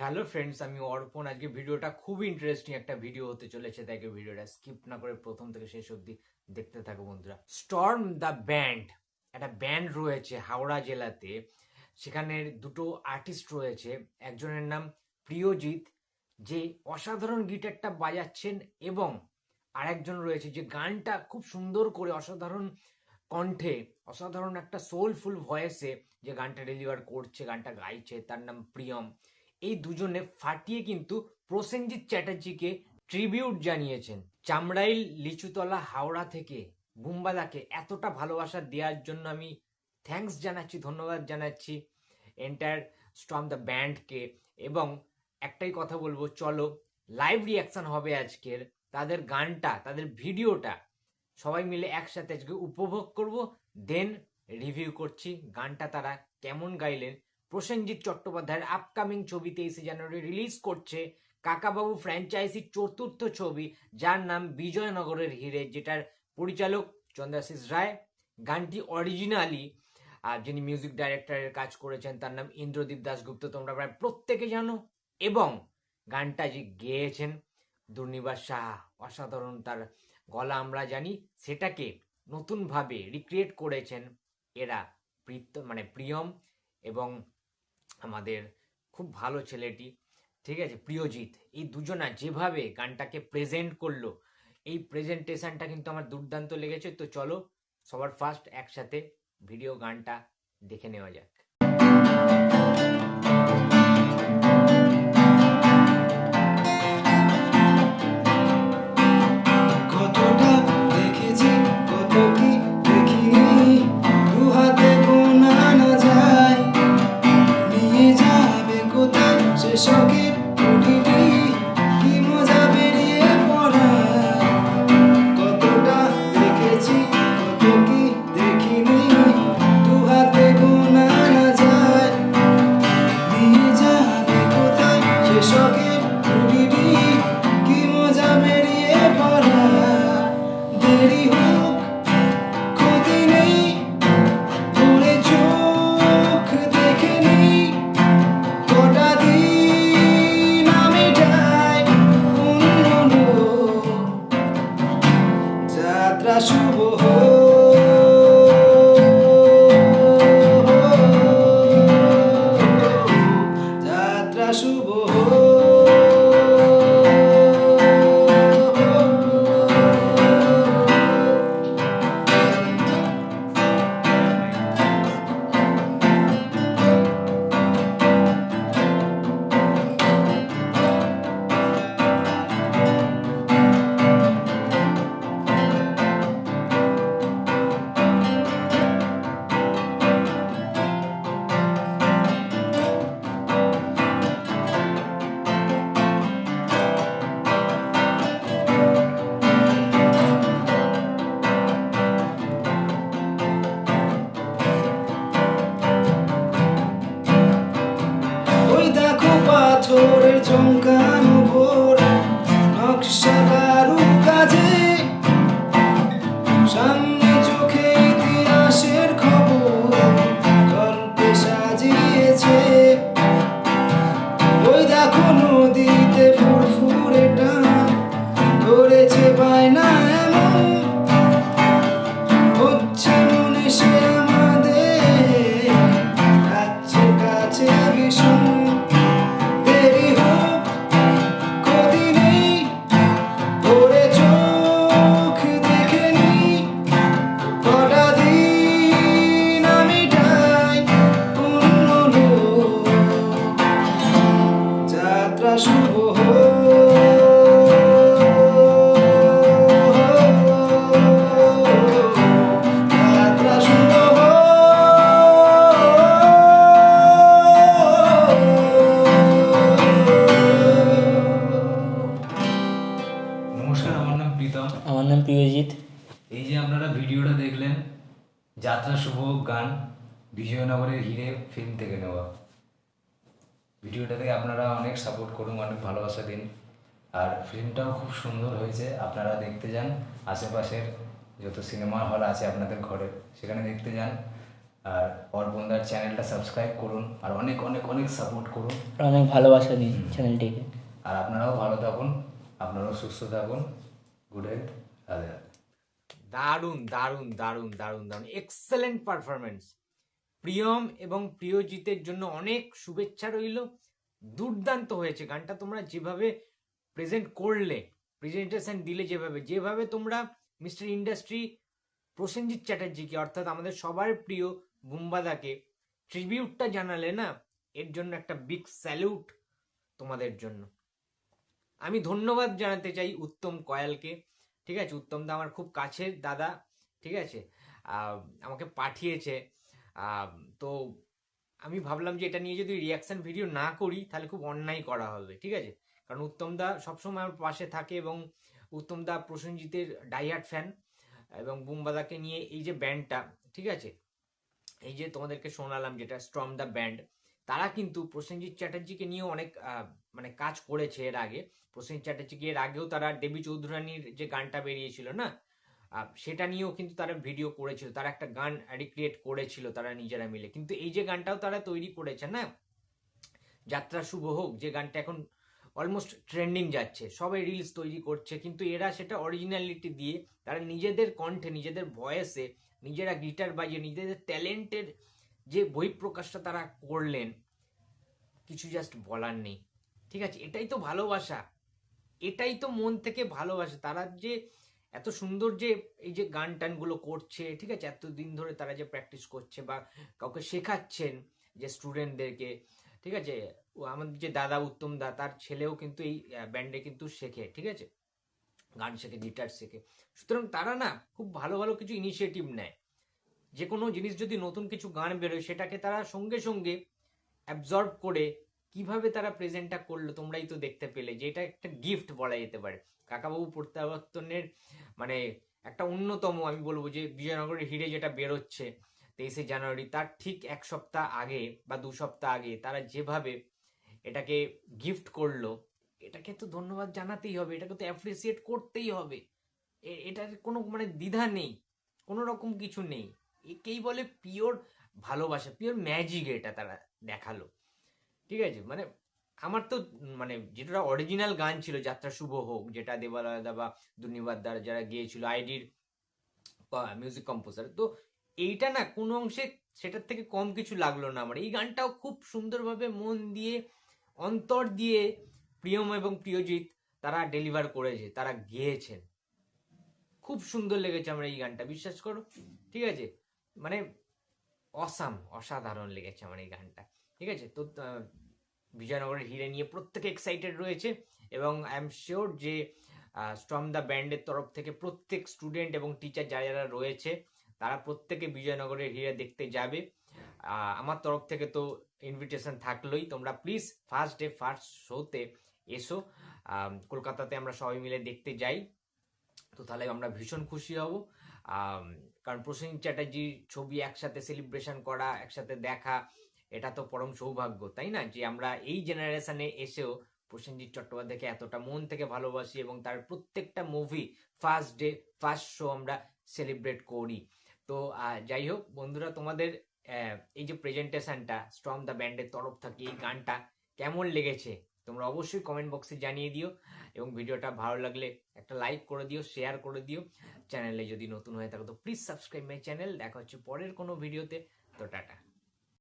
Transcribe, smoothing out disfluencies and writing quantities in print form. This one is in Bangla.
হ্যালো ফ্রেন্ডস, আমি অর্পণ। আজকে ভিডিওটা খুব ইন্টারেস্টিং একটা ভিডিও হতে চলেছে, তাই ভিডিওটা স্কিপ না করে প্রথম থেকে শেষ অবধি দেখতে থাকো বন্ধুরা। স্টর্ম দ্য ব্যান্ড, একটা ব্যান্ড রয়েছে হাওড়া জেলাতে। সেখানে দুটো আর্টিস্ট রয়েছে, একজনের নাম প্রিয়জিৎ, যে অসাধারণ গিটারটা বাজাচ্ছেন, এবং আরেকজন রয়েছে যে গানটা খুব সুন্দর করে অসাধারণ কণ্ঠে, অসাধারণ একটা সোলফুল ভয়েসে যে গানটা ডেলিভার করছে, গানটা গাইছে, তার নাম প্রিয়ম। এই দুজনে ফাটিয়ে কিন্তু প্রসেনজিৎ চ্যাটার্জিকে ট্রিবিউট জানিয়েছেন। চামড়াইল লিচুতলা হাওড়া থেকে বুম্বাদাকে এতটা ভালোবাসা দেওয়ার জন্য আমি থ্যাঙ্কস জানাচ্ছি, ধন্যবাদ জানাচ্ছি এন্টায়ার স্টর্ম দ্য ব্যান্ডকে। এবং একটাই কথা বলবো, চলো লাইভ রিয়াকশন হবে আজকের। তাদের গানটা, তাদের ভিডিওটা সবাই মিলে একসাথে আজকে উপভোগ করব, দেন রিভিউ করছি গানটা তারা কেমন গাইলেন। প্রসেনজিৎ চট্টোপাধ্যায়ের আপকামিং ছবি 23 জানুয়ারি রিলিজ করছে কাকাবাবু ফ্র্যাঞ্চাইজির চতুর্থ ছবি, যার নাম বিজয়নগরের হিরে, যেটার পরিচালক চন্দ্রাশিস রায়। গানটি অরিজিনালি যিনি মিউজিক ডাইরেক্টরের কাজ করেছেন তার নাম ইন্দ্রদীপ দাশগুপ্ত, তোমরা প্রায় প্রত্যেকে জানো। এবং গানটা যে গেয়েছেন দুর্নিবাস সাহা, অসাধারণ তার গলা আমরা জানি, সেটাকে নতুনভাবে রিক্রিয়েট করেছেন এরা, প্রিয়ম এবং আমাদের খুব ভালো ছেলেটি, ঠিক আছে, প্রিয়জিৎ। এই দুজনা যেভাবে গানটাকে প্রেজেন্ট করলো, এই প্রেজেন্টেশনটা কিন্তু আমার দুর্দান্ত লেগেছে। তো চলো সবার ফার্স্ট একসাথে ভিডিও গানটা দেখে নেওয়া যাক। চমকানো ভোর নকশা কারুকাজে, সামনে চোখে ইতিহাসের খবর গল্পে সাজিয়েছে। ওই দেখো নদীতে ফুরফুরে টান ধরেছে বায়না, এমন হচ্ছে মনে সে আমাদের কাছে কাছে ভীষণ। আমার নাম প্রিয়জিৎ। এই যে আপনারা ভিডিওটা দেখলেন, যাত্রা শুভ গান বিজয়নগরের হিরে ফিল্ম থেকে নেওয়া। ভিডিওটাতে আপনারা অনেক সাপোর্ট করুন, অনেক ভালোবাসা দিন। আর ফিল্মটাও খুব সুন্দর হয়েছে, আপনারা দেখতে যান। আশেপাশের যত সিনেমা হল আছে আপনাদের ঘরে, সেখানে দেখতে যান। আর অর্পণদার চ্যানেলটা সাবস্ক্রাইব করুন আর অনেক অনেক অনেক সাপোর্ট করুন, অনেক ভালোবাসা দিন চ্যানেলটিকে। আর আপনারাও ভালো থাকুন, আপনারাও সুস্থ থাকুন। Good health, Radhe Radhe. দারুণ দারুণ দারুণ দারুণ দারুণ এক্সেলেন্ট পারফরমেন্স। প্রিয়ম এবং প্রিয়জিতের জন্য অনেক শুভেচ্ছা রইল। দুর্দান্ত হয়েছে গানটা, তোমরা যেভাবে প্রেজেন্ট করলে, প্রেজেন্টেশন দিলে, যেভাবে যেভাবে তোমরা মিস্টার ইন্ডাস্ট্রি প্রসেনজিৎ চ্যাটার্জিকে অর্থাৎ আমাদের সবার প্রিয় বুম্বাদাকে ট্রিবিউটটা জানালে না, এর জন্য একটা বিগ স্যালুট তোমাদের জন্য। আমি ধন্যবাদ জানাতে চাই উত্তম কয়ালকে। ঠিক আছে, উত্তম দা আমার খুব কাছের দাদা। ঠিক আছে, আমাকে পাঠিয়েছে। তো আমি ভাবলাম যে এটা নিয়ে যদি রিয়াকশন ভিডিও না করি তাহলে খুব অন্যায় করা হবে। ঠিক আছে, কারণ উত্তম দা সবসময় আমার পাশে থাকে এবং উত্তম দা প্রসেনজিতের ডাইহার্ট ফ্যান। এবং বুম্বাদাকে নিয়ে এই যে ব্যান্ডটা, ঠিক আছে, এই যে তোমাদেরকে শোনালাম যেটা স্ট্রম দ্য ব্যান্ড, তারা কিন্তু প্রসেনজিৎ চ্যাটার্জিকে নিয়েও অনেক মানে কাজ করেছে এর আগে। প্রসেনজিৎ চ্যাটার্জিকে এর আগেও তারা দেবী চৌধুরানীর যে গানটা বেরিয়েছিল না, সেটা নিয়েও কিন্তু তারা ভিডিও করেছিল, তারা একটা গান রিক্রিয়েট করেছিল তারা নিজেরা মিলে। কিন্তু এই যে গানটাও তারা তৈরি করেছে না, যাত্রা শুভ হোক, যে গানটা এখন অলমোস্ট ট্রেন্ডিং যাচ্ছে, সবাই রিলস তৈরি করছে, কিন্তু এরা সেটা অরিজিনালিটি দিয়ে তারা নিজেদের কণ্ঠে, নিজেদের ভয়েসে, নিজেরা গিটার বাজিয়ে নিজেদের ট্যালেন্টের যে বহিঃপ্রকাশটা তারা করলেন, কিছু জাস্ট বলার নেই। ঠিক আছে, এটাই তো ভালোবাসা, এটাই তো মন থেকে ভালোবাসা। তারা যে এত সুন্দর যে এই যে গান টানগুলো করছে, ঠিক আছে, এতদিন ধরে তারা যে প্র্যাকটিস করছে বা কাউকে শেখাচ্ছেন যে স্টুডেন্টদেরকে, ঠিক আছে, আমাদের যে দাদা উত্তম দা, তার ছেলেও কিন্তু এই ব্যান্ডে কিন্তু শেখে, ঠিক আছে, গান শেখে, গিটার শেখে। সুতরাং তারা না খুব ভালো ভালো কিছু ইনিশিয়েটিভ নেয়। যে কোনো জিনিস যদি নতুন কিছু গান বেরোয় সেটাকে তারা সঙ্গে সঙ্গে অ্যাবজর্ব করে কিভাবে তারা প্রেজেন্টটা করলো তোমরাই তো দেখতে পেলে, যে এটা একটা গিফট বলা যেতে পারে। কাকাবাবু প্রত্যাবর্তনের মানে একটা অন্যতম, আমি বলবো যে বিজয়নগরের হিরে যেটা বেরোচ্ছে 23শে জানুয়ারি, তার ঠিক এক সপ্তাহ আগে বা 2 সপ্তাহ আগে তারা যেভাবে এটাকে গিফট করলো, এটাকে তো ধন্যবাদ জানাতেই হবে, এটাকে তো অ্যাপ্রিসিয়েট করতেই হবে। এটার কোনো মানে দ্বিধা নেই, কোনো রকম কিছু নেই। একেই বলে পিওর ভালোবাসা, পিওর ম্যাজিক এটা তারা দেখালো। ঠিক আছে, মানে আমার তো মানে যেটা অরিজিনাল গান ছিল যাত্রা শুভ হোক, যেটা দেবালয়দা বা দুর্নিবাদ দ্বারা যারা গিয়েছিল, আইডির মিউজিক কম্পোজার, তো এইটা না কোনো অংশে সেটার থেকে কম কিছু লাগলো না আমার। এই গানটাও খুব সুন্দরভাবে মন দিয়ে, অন্তর দিয়ে প্রিয়ম এবং প্রিয়জিৎ তারা ডেলিভার করেছে, তারা গেয়েছেন। খুব সুন্দর লেগেছে আমার এই গানটা, বিশ্বাস করো। ঠিক আছে, মানে অসাধারণ লেগেছে আমার এই গানটা। ঠিক আছে, তো বিজয়নগরের হিরে নিয়ে প্রত্যেকে এক্সাইটেড রয়েছে এবং আই এম শিওর যে স্ট্রম দ্য ব্যান্ডের তরফ থেকে প্রত্যেক স্টুডেন্ট এবং টিচার যারা যারা রয়েছে তারা প্রত্যেকে বিজয়নগরের হিরে দেখতে যাবে। আমার তরফ থেকে তো ইনভিটেশন থাকলোই, তোমরা প্লিজ ফার্স্ট ডে ফার্স্ট শোতে এসো। কলকাতাতে আমরা সবাই মিলে দেখতে যাই, তো তাহলে আমরা ভীষণ খুশি হব। কারণ প্রসেনজিৎ চ্যাটার্জির ছবি একসাথে সেলিব্রেশন করা, একসাথে দেখা, এটা তো পরম সৌভাগ্য, তাই না? যে আমরা এই জেনারেশনে এসেও প্রসেনজিৎ চট্টোপাধ্যায়কে এতটা মন থেকে ভালোবাসি এবং তার প্রত্যেকটা movie first day first show আমরা সেলিব্রেট করি। তো যাই হোক বন্ধুরা, তোমাদের এই যে প্রেজেন্টেশনটা স্ট্রম দ্য ব্যান্ডের তরফ থেকে, এই গানটা কেমন লেগেছে তোমরা অবশ্যই কমেন্ট বক্সে জানিয়ে দিও এবং ভিডিওটা ভালো লাগলে একটা লাইক করে দিও, শেয়ার করে দিও। চ্যানেলে যদি নতুন হয়ে থাকো তো প্লিজ সাবস্ক্রাইব মাই চ্যানেল। দেখা হচ্ছে পরের কোনো ভিডিওতে, তো টাটা।